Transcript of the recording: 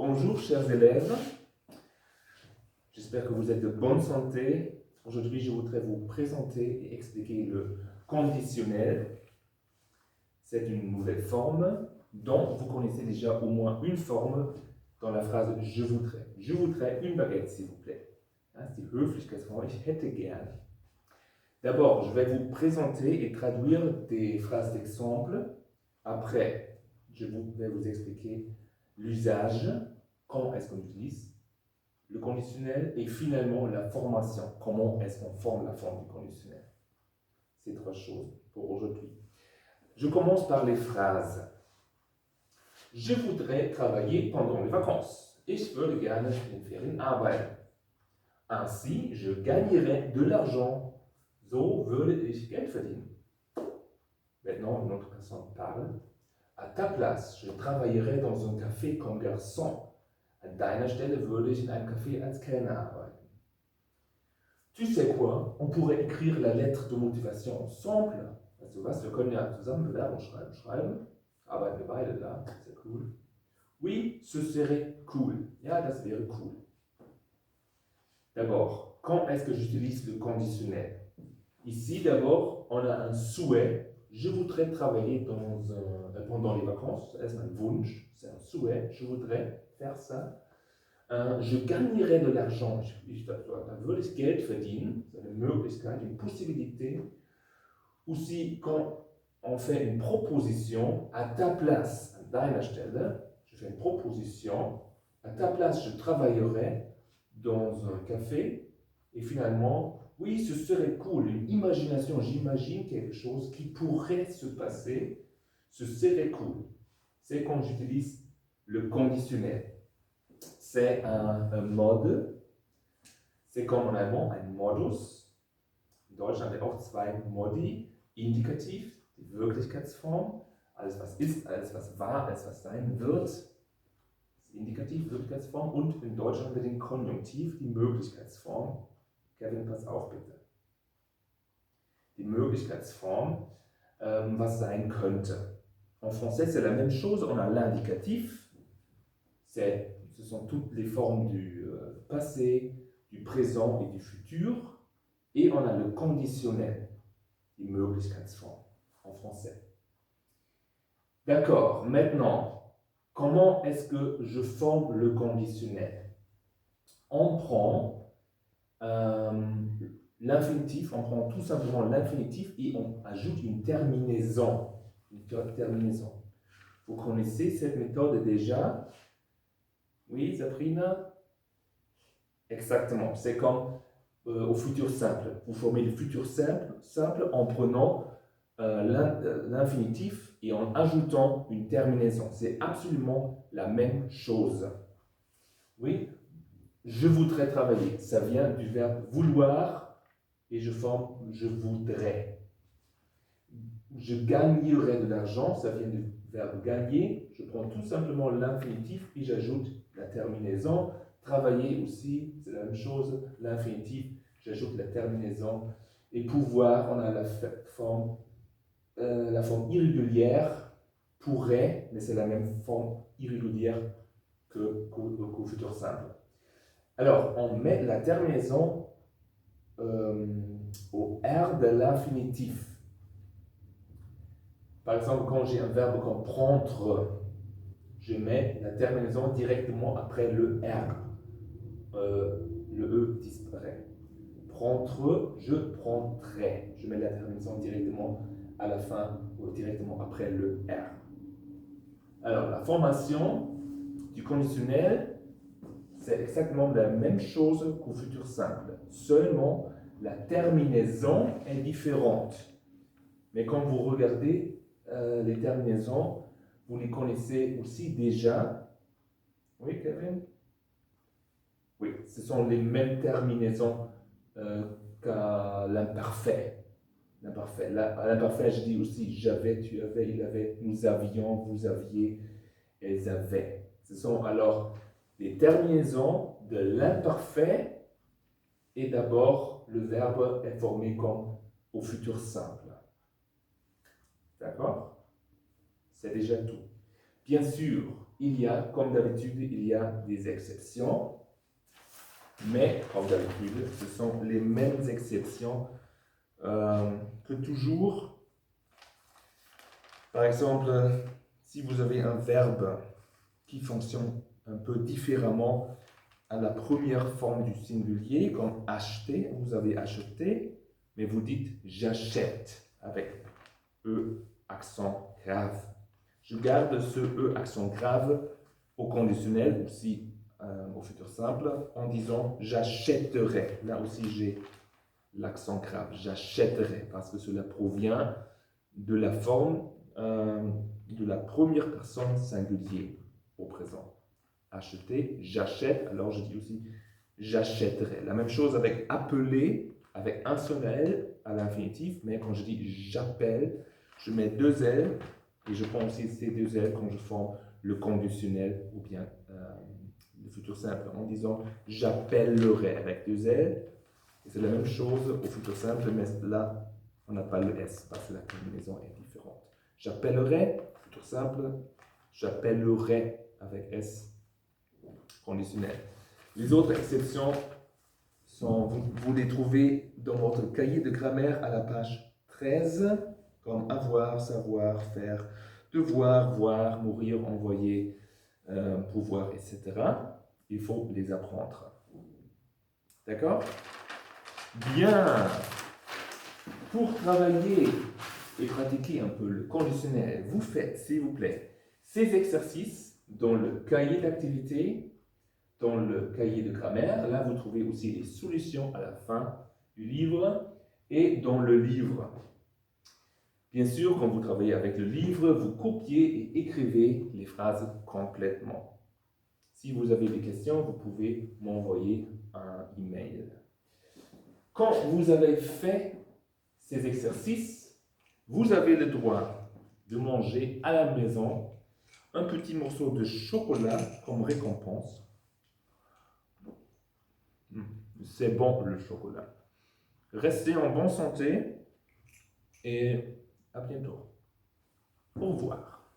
Bonjour chers élèves, j'espère que vous êtes de bonne santé. Aujourd'hui, je voudrais vous présenter et expliquer le conditionnel. C'est une nouvelle forme dont vous connaissez déjà au moins une forme dans la phrase « je voudrais ». Je voudrais une baguette, s'il vous plaît. C'est die Höflichkeitsform, ich hätte gern. D'abord, je vais vous présenter et traduire des phrases d'exemple. Après, je vais vous expliquer l'usage, comment est-ce qu'on utilise le conditionnel et finalement la formation, comment est-ce qu'on forme la forme du conditionnel. Ces trois choses pour aujourd'hui. Je commence par les phrases. Je voudrais travailler pendant les vacances. Ich würde gerne in den Ferien arbeiten. Ainsi, je gagnerais de l'argent. So würde ich Geld verdienen. Maintenant, une autre personne parle. À ta place, je travaillerais dans un café comme garçon. An deiner Stelle würde ich in einem Café als Kellner arbeiten. Tu sais quoi? On pourrait écrire la lettre de motivation ensemble. Weißt du was? Wir können ja zusammen Bewerbung schreiben. Arbeiten wir beide da. Sehr cool. Oui, ce serait cool. Ja, das wäre cool. D'abord, quand est-ce que j'utilise le conditionnel? Ici, d'abord, on a un souhait. Je voudrais travailler pendant les vacances. C'est un Wunsch, c'est un souhait. Je voudrais faire ça. Je gagnerais de l'argent. Da würde ich Geld verdienen. C'est une Möglichkeit, une possibilité. Aussi, quand on fait une proposition, à ta place, an deiner Stelle, je fais une proposition. À ta place, je travaillerais dans un café. Et finalement, oui, ce serait cool, une imagination, j'imagine quelque chose qui pourrait se passer, ce serait cool. C'est quand j'utilise le conditionnel. C'est un mode, c'est comme en allemand ein Modus. In Deutschland haben wir auch zwei Modi, Indikativ, die Wirklichkeitsform, alles was ist, alles was war, alles was sein wird, Indikativ, Wirklichkeitsform, und in Deutschland haben wir den Konjunktiv, die Möglichkeitsform. Kevin, pass auf bitte. Die Möglichkeitsform, was sein könnte. En français, c'est la même chose. On a l'indicatif, ce sont toutes les formes du passé, du présent et du futur. Et on a le conditionnel, die Möglichkeitsform, en français. D'accord, maintenant, comment est-ce que je forme le conditionnel? On prend l'infinitif, on prend tout simplement l'infinitif et on ajoute une terminaison. Vous connaissez cette méthode déjà? Oui, Sabrina? Exactement, c'est comme au futur simple. Vous formez le futur simple en prenant l'infinitif et en ajoutant une terminaison. C'est absolument la même chose. Oui? Je voudrais travailler, ça vient du verbe vouloir et je forme je voudrais. Je gagnerais de l'argent, ça vient du verbe gagner. Je prends tout simplement l'infinitif et j'ajoute la terminaison. Travailler aussi, c'est la même chose, l'infinitif, j'ajoute la terminaison. Et pouvoir, on a la forme irrégulière, pourrait, mais c'est la même forme irrégulière qu'au futur simple. Alors, on met la terminaison au R de l'infinitif. Par exemple, quand j'ai un verbe comme prendre, je mets la terminaison directement après le R. Le E disparaît. Prendre, je prendrai. Je mets la terminaison directement à la fin ou directement après le R. Alors, la formation du conditionnel, c'est exactement la même chose qu'au futur simple. Seulement, la terminaison est différente. Mais quand vous regardez les terminaisons, vous les connaissez aussi déjà. Oui, Kevin? Oui, ce sont les mêmes terminaisons qu'à l'imparfait. À l'imparfait, je dis aussi j'avais, tu avais, il avait, nous avions, vous aviez, elles avaient. Ce sont alors les terminaisons de l'imparfait et d'abord le verbe est formé comme au futur simple. D'accord? C'est déjà tout. Bien sûr, comme d'habitude, il y a des exceptions. Mais, comme d'habitude, ce sont les mêmes exceptions que toujours. Par exemple, si vous avez un verbe qui fonctionne un peu différemment à la première forme du singulier, comme acheter, vous avez acheté, mais vous dites j'achète avec E accent grave. Je garde ce E accent grave au conditionnel, aussi au futur simple, en disant j'achèterai. Là aussi j'ai l'accent grave, j'achèterai, parce que cela provient de la forme de la première personne singulier au présent. Acheter, j'achète, alors je dis aussi j'achèterai. La même chose avec appeler, avec un seul L à l'infinitif, mais quand je dis j'appelle, je mets deux L et je prends aussi ces deux L quand je forme le conditionnel ou bien le futur simple en disant j'appellerai avec deux L. Et c'est la même chose au futur simple, mais là on n'a pas le S parce que la combinaison est différente. J'appellerai, futur simple, j'appellerai avec S conditionnel. Les autres exceptions vous les trouvez dans votre cahier de grammaire à la page 13, comme avoir, savoir, faire, devoir, voir, mourir, envoyer, pouvoir, etc. Il faut les apprendre. D'accord? Bien. Pour travailler et pratiquer un peu le conditionnel, vous faites, s'il vous plaît, ces exercices dans le cahier d'activité, dans le cahier de grammaire. Là, vous trouvez aussi les solutions à la fin du livre et dans le livre. Bien sûr, quand vous travaillez avec le livre, vous copiez et écrivez les phrases complètement. Si vous avez des questions, vous pouvez m'envoyer un email. Quand vous avez fait ces exercices, vous avez le droit de manger à la maison un petit morceau de chocolat comme récompense. C'est bon le chocolat. Restez en bonne santé et à bientôt. Au revoir.